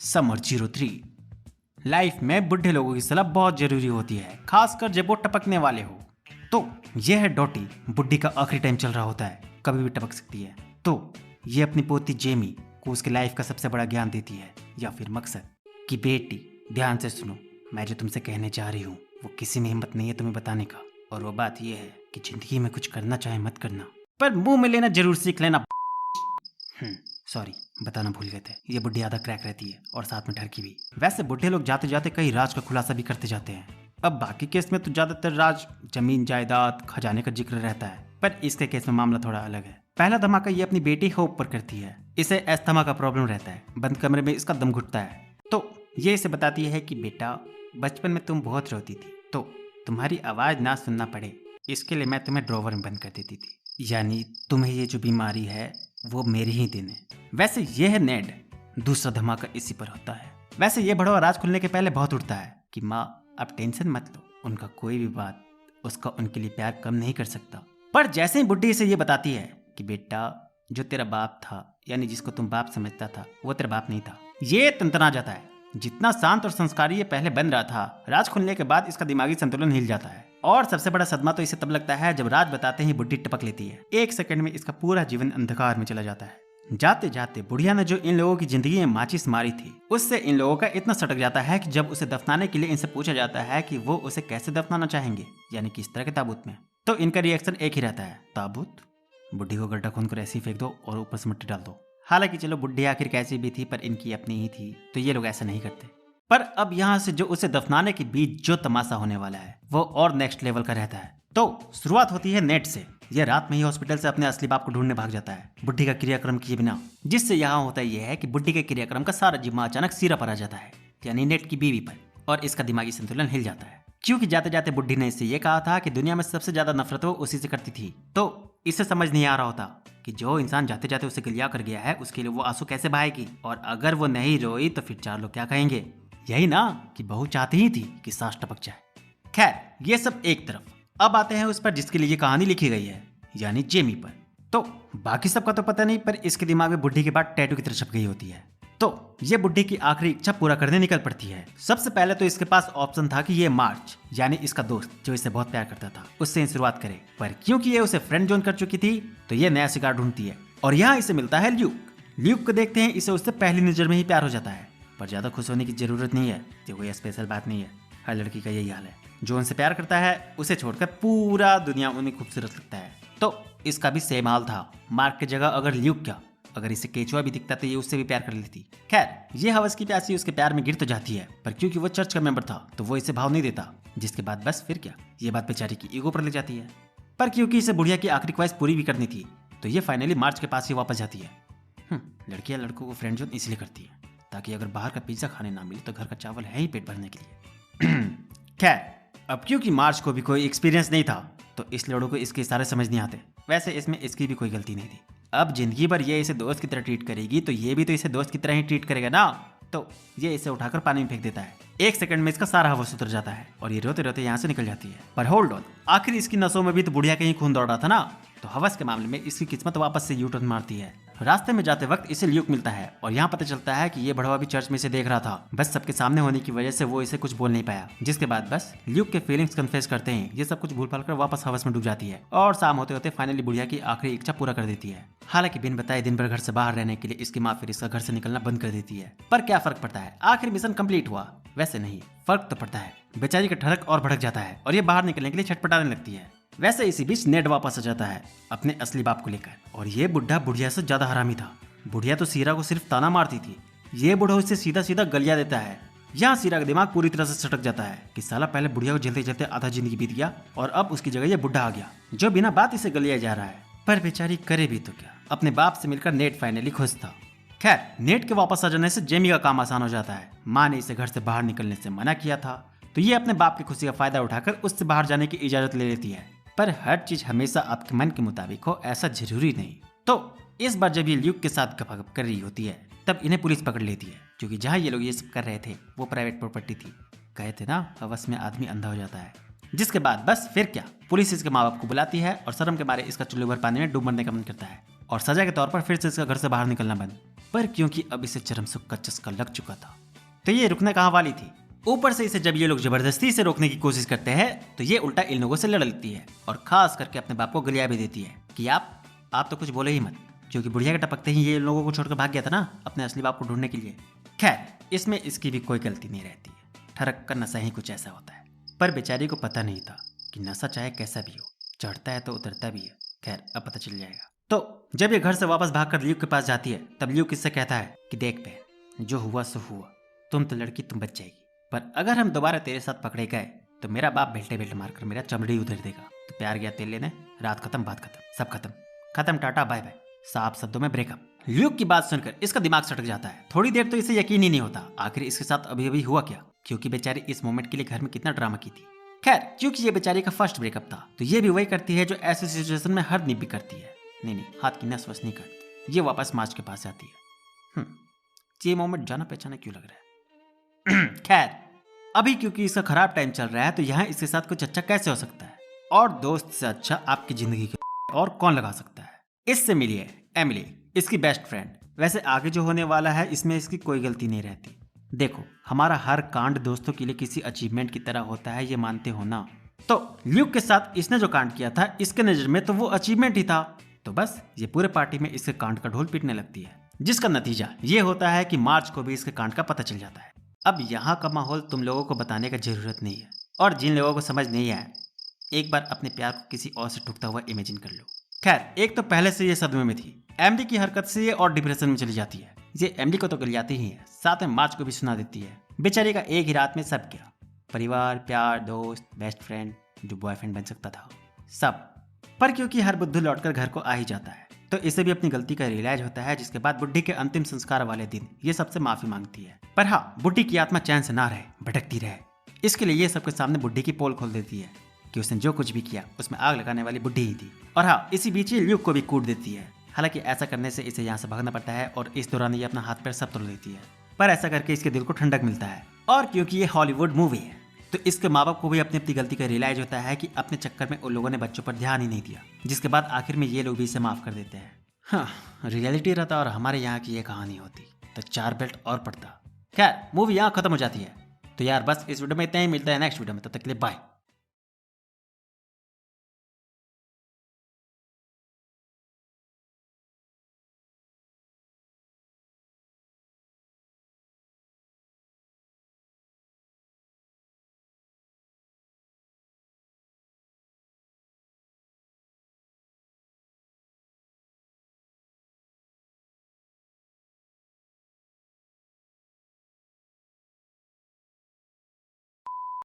Summer 03। Life में बुढ़े लोगों की सलाह बहुत जरूरी होती है, खासकर जब वो टपकने वाले हो। तो यह है डॉटी। बुढ़ी का आखिरी टाइम चल रहा होता है, कभी भी टपक सकती है। तो ये अपनी पोती जेमी को उसके लाइफ का सबसे बड़ा ज्ञान देती है, या फिर मकसद, कि बेटी ध्यान से सुनो, मैं जो तुमसे कहने जा रही हूँ वो किसी में हिम्मत नहीं है तुम्हें बताने का। और वो बात यह है कि जिंदगी में कुछ करना चाहे मत करना, पर मुंह में लेना जरूर सीख लेना। सॉरी, बताना भूल गए थे। ये बुढ़ी आधा क्रैक रहती है और साथ में ठरकी भी। वैसे बुढ़े लोग जाते जाते कई राज का खुलासा भी करते जाते हैं। अब बाकी केस में तो ज्यादातर राज, जमीन जायदाद, खजाने का जिक्र रहता है, पर इसके केस में मामला थोड़ा अलग है। पहला धमाका ये अपनी बेटी होप पर करती है। इसे अस्थमा का प्रॉब्लम रहता है, बंद कमरे में इसका दम घुटता है। तो ये इसे बताती है कि बेटा बचपन में तुम बहुत रोती थी, तो तुम्हारी आवाज ना सुनना पड़े इसके लिए मैं तुम्हें ड्रॉवर में बंद कर देती थी। यानी तुम्हें ये जो बीमारी है वो मेरी ही देन है। वैसे ये है नेड। दूसरा धमाका इसी पर होता है। वैसे ये बड़वा राज खुलने के पहले बहुत उठता है कि माँ अब टेंशन मत लो, उनका कोई भी बात उसका उनके लिए प्यार कम नहीं कर सकता। पर जैसे ही बुढ़ी इसे ये बताती है कि बेटा जो तेरा बाप था, यानी जिसको तुम बाप समझता था, वो तेरा बाप नहीं था, ये तंतना जाता है। जितना शांत और संस्कारी ये पहले बन रहा था, राज खुलने के बाद इसका दिमागी संतुलन हिल जाता है। और सबसे बड़ा सदमा तो इसे तब लगता है जब राज बताते ही बुढ़ी टपक लेती है। एक सेकंड में इसका पूरा जीवन अंधकार में चला जाता है। जाते जाते बुढ़िया ने जो इन लोगों की जिंदगी में माचिस मारी थी, उससे इन लोगों का इतना सटक जाता है कि जब उसे दफनाने के लिए इनसे पूछा जाता है कि वो उसे कैसे दफनाना चाहेंगे, यानी किस तरह के ताबूत में, तो इनका रिएक्शन एक ही रहता है, ताबूत। बुढ़ी को गड्ढा खोद कर ऐसे ही फेंक दो और ऊपर से मिट्टी डाल दो। हालांकि चलो बुढ़ी आखिर कैसी भी थी, पर इनकी अपनी ही थी, तो ये लोग ऐसा नहीं करते। पर अब यहाँ से जो उसे दफनाने के बीच जो तमाशा होने वाला है वो और नेक्स्ट लेवल का रहता है। तो शुरुआत होती है नेट से। यह रात में ही हॉस्पिटल से अपने असली बाप को ढूंढने भाग जाता है, बुढ़ी का क्रियाक्रम किए बिना। जिससे यहाँ होता यह है कि बुढ़ी के क्रियाक्रम का सारा जिम्मा अचानक सिरा पर आ जाता है, यानी नेट की बीवी पर, और इसका दिमागी संतुलन हिल जाता है। क्योंकि जाते जाते बुढ़ी ने इससे यह कहा था कि दुनिया में सबसे ज्यादा नफरत वो उसी से करती थी। तो इसे समझ नहीं आ रहा होता कि जो इंसान जाते जाते उसे गलिया कर गया है उसके लिए वो आंसू कैसे बहाएगी, और अगर वो नहीं रोई तो फिर चार लोग क्या कहेंगे। यही ना कि बहू चाहती ही थी कि सांस टपक जाए। खैर ये सब एक तरफ, अब आते हैं उस पर जिसके लिए ये कहानी लिखी गई है, यानी जेमी पर। तो बाकी सबका तो पता नहीं, पर इसके दिमाग में बुढ़ी के बाद टैटू की तरह छप गई होती है। तो ये बुढ़ी की आखिरी इच्छा पूरा करने निकल पड़ती है। सबसे पहले तो इसके पास ऑप्शन था कि ये मार्च, यानी इसका दोस्त जो इसे बहुत प्यार करता था, उससे शुरुआत करे। पर क्योंकि ये उसे फ्रेंड जोन कर चुकी थी, तो ये नया शिकार ढूंढती है। और यहाँ इसे मिलता है ल्यूक। ल्यूक को देखते हैं इसे उससे पहली नजर में ही प्यार हो जाता है। पर ज्यादा खुश होने की जरूरत नहीं है, ये कोई स्पेशल बात नहीं है। हर लड़की का यही हाल है, जो उनसे प्यार करता है उसे छोड़कर पूरा दुनिया उन्हें खूबसूरत लगता है। तो इसका भी सेम हाल था। मार्क की जगह अगर ल्यूक क्या, अगर इसे केचुआ भी दिखता तो ये उससे भी प्यार कर लेती। खैर ये हवस की प्यासी उसके प्यार में गिर तो जाती है, पर क्योंकि वो चर्च का मेंबर था तो वो इसे भाव नहीं देता। जिसके बाद बस फिर क्या, ये बात बेचारी की ईगो पर ले जाती है। पर क्योंकि इसे बुढ़िया की आखिरी ख्वाहिश पूरी भी करनी थी, तो ये फाइनली मार्च के पास ही वापस जाती है। लड़कियां लड़कों को फ्रेंड जोन इसलिए करती है ताकि अगर बाहर का पिज्जा खाने ना मिले तो घर का चावल है ही पेट भरने के लिए। खैर अब क्योंकि मार्च को भी कोई एक्सपीरियंस नहीं था, तो इस लड़कों को इसके इशारे समझ नहीं आते। वैसे इसमें इसकी भी कोई गलती नहीं थी। अब जिंदगी भर ये इसे दोस्त की तरह ट्रीट करेगी, तो ये भी तो इसे दोस्त की तरह ही ट्रीट करेगा ना। तो ये इसे उठाकर पानी में फेंक देता है। एक सेकंड में इसका सारा हवस उतर जाता है और ये रोते रोते यहाँ से निकल जाती है। पर होल्ड ऑन, आखिर इसकी नसों में भी तो बुढ़िया का ही खून दौड़ रहा था ना। तो हवस के मामले में इसकी किस्मत वापस से यू टर्न मारती है। रास्ते में जाते वक्त इसे ल्यूक मिलता है और यहाँ पता चलता है कि ये बढ़वा भी चर्च में इसे देख रहा था। बस सबके सामने होने की वजह से वो इसे कुछ बोल नहीं पाया। जिसके बाद बस ल्यूक के फीलिंग्स कन्फेस करते हैं। ये सब कुछ भूल भाल कर वापस हवस में डूब जाती है और शाम होते होते फाइनली बुढ़िया की आखिरी इच्छा पूरा कर देती है। हालांकि बिन बताए दिन भर घर से बाहर रहने के लिए इसकी माँ फिर इसका घर से निकलना बंद कर देती है। पर क्या फर्क पड़ता है, आखिर मिशन कंप्लीट हुआ। वैसे नहीं, फर्क तो पड़ता है। बेचारी का ठड़क और भड़क जाता है और ये बाहर निकलने के लिए छटपटाने लगती है। वैसे इसी बीच नेड वापस आ जाता है अपने असली बाप को लेकर, और ये बुढ़ा बुढ़िया से ज्यादा हरामी था। बुढ़िया तो सीरा को सिर्फ ताना मारती थी, ये बुढ़ा उससे सीधा सीधा गलिया देता है। यहाँ सीरा का दिमाग पूरी तरह से सटक जाता है कि साला पहले बुढ़िया को झेलते झेलते आधा जिंदगी बीत गया और अब उसकी जगह ये बुढ़ा आ गया जो बिना बात इसे गलिया जा रहा है। पर बेचारी करे भी तो क्या, अपने बाप से मिलकर नेट फाइनली खुश था। खैर नेट के वापस आ जाने से जेमी का काम आसान हो जाता है। माँ ने इसे घर से बाहर निकलने से मना किया था, तो ये अपने बाप की खुशी का फायदा उठाकर उससे बाहर जाने की इजाजत ले लेती है। पर हर चीज हमेशा आपके मन के मुताबिक हो ऐसा जरूरी नहीं। तो इस बार जब ये ल्यूक के साथ गपागप कर रही होती है, तब इन्हें पुलिस पकड़ लेती है, क्योंकि जहाँ ये लोग ये सब कर रहे थे वो प्राइवेट प्रॉपर्टी थी। कहे थे ना, हवस में आदमी अंधा हो जाता है। जिसके बाद बस फिर क्या, पुलिस इसके माँ बाप को बुलाती है और शर्म के मारे इसका चुल्लू भर पानी में डूब मरने का मन करता है। और सजा के तौर पर फिर से इसका घर से बाहर निकलना बंद। पर क्योंकि अब इसे चरम सुख का चस्का लग चुका था तो ये रुकने कहाँ वाली थी। ऊपर से इसे जब ये लोग जबरदस्ती से रोकने की कोशिश करते हैं तो ये उल्टा इन लोगों से लड़ लेती है और खास करके अपने बाप को गलिया भी देती है कि आप तो कुछ बोले ही मत, क्योंकि बुढ़िया के टपकते ही ये लोगों को छोड़कर भाग गया था ना अपने असली बाप को ढूंढने के लिए। खैर इसमें इसकी भी कोई गलती नहीं रहती है, ठरक का नशा ही कुछ ऐसा होता है। पर बेचारी को पता नहीं था कि नशा चाहे कैसा भी हो, चढ़ता है तो उतरता भी है। खैर अब पता चल जाएगा। तो जब ये घर से वापस भागकर ल्यूक के पास जाती है तब ल्यूक इससे कहता है कि देख बहन, जो हुआ सो हुआ, तुम तो लड़की तुम बच जाएगी, पर अगर हम दोबारा तेरे साथ पकड़े गए तो मेरा बाप बेल्टे बेल्ट मारकर मेरा चमड़ी उधेड़ देगा। तो प्यार गया तेल लेने, रात खत्म बात खत्म, सब खत्म खत्म, टाटा बाय बाय, साफ शब्दों में ब्रेकअप। ल्यूक की बात सुनकर इसका दिमाग सटक जाता है। थोड़ी देर तो इसे यकीन ही नहीं होता आखिर इसके साथ अभी अभी हुआ क्या, क्योंकि बेचारी इस मोमेंट के लिए घर में कितना ड्रामा की थी। खैर क्योंकि ये बेचारी का फर्स्ट ब्रेकअप था तो ये भी वही करती है जो ऐसी सिचुएशन में हर निब्बी करती है। नहीं, हाथ की नस वस नहीं करती, ये वापस मार्च के पास जाती है। ये मोमेंट जाना पहचाना क्यों लग रहा है। खैर अभी क्योंकि इसका खराब टाइम चल रहा है तो यहाँ इसके साथ कुछ अच्छा कैसे हो सकता है, और दोस्त से अच्छा आपकी जिंदगी के और कौन लगा सकता है। इससे मिलिए एमिली, इसकी बेस्ट फ्रेंड। वैसे आगे जो होने वाला है इसमें इसकी कोई गलती नहीं रहती। देखो हमारा हर कांड दोस्तों के लिए किसी अचीवमेंट की तरह होता है, ये मानते हो ना। तो ल्यूक के साथ इसने जो कांड किया था इसके नजर में तो वो अचीवमेंट ही था, तो बस ये पूरे पार्टी में इसके कांड का ढोल पीटने लगती है, जिसका नतीजा ये होता है कि मार्च को भी इसके कांड का पता चल जाता है। अब यहाँ का माहौल तुम लोगों को बताने का जरूरत नहीं है, और जिन लोगों को समझ नहीं आया एक बार अपने प्यार को किसी और से ठुकता हुआ इमेजिन कर लो। खैर एक तो पहले से ये सदमे में थी, एमडी की हरकत से ये और डिप्रेशन में चली जाती है। ये एमडी को तो गलियाती ही है, साथ में मार्च को भी सुना देती है। बेचारी का एक ही रात में सब गया, परिवार, प्यार, दोस्त, बेस्ट फ्रेंड, जो बॉयफ्रेंड बन सकता था, सब। पर क्योंकि हर बुद्धू लौटकर घर को आ ही जाता है तो इसे भी अपनी गलती का रियलाइज होता है, जिसके बाद बुड्ढी के अंतिम संस्कार वाले दिन ये सबसे माफी मांगती है। पर हाँ, बुड्ढी की आत्मा चैन से ना रहे, भटकती रहे, इसके लिए ये सबके सामने बुड्ढी की पोल खोल देती है कि उसने जो कुछ भी किया उसमें आग लगाने वाली बुड्ढी ही थी। और हाँ, इसी बीच ये ल्यूक को भी कूट देती है। हालांकि ऐसा करने से इसे यहाँ से भागना पड़ता है और इस दौरान ये अपना हाथ पैर सब तोड़ देती है, पर ऐसा करके इसके दिल को ठंडक मिलता है। और क्योंकि ये हॉलीवुड मूवी है तो इसके माँ बाप को भी अपनी अपनी गलती का रियलाइज होता है कि अपने चक्कर में उन लोगों ने बच्चों पर ध्यान ही नहीं दिया, जिसके बाद आखिर में ये लोग भी इसे माफ कर देते हैं। हाँ, रियलिटी रहता और हमारे यहाँ की ये कहानी होती तो 4 बेल्ट और पड़ता। खैर मूवी यहाँ खत्म हो जाती है। तो यार बस इस वीडियो में इतना ही, मिलता है नेक्स्ट वीडियो में, तब तक के लिए बाय।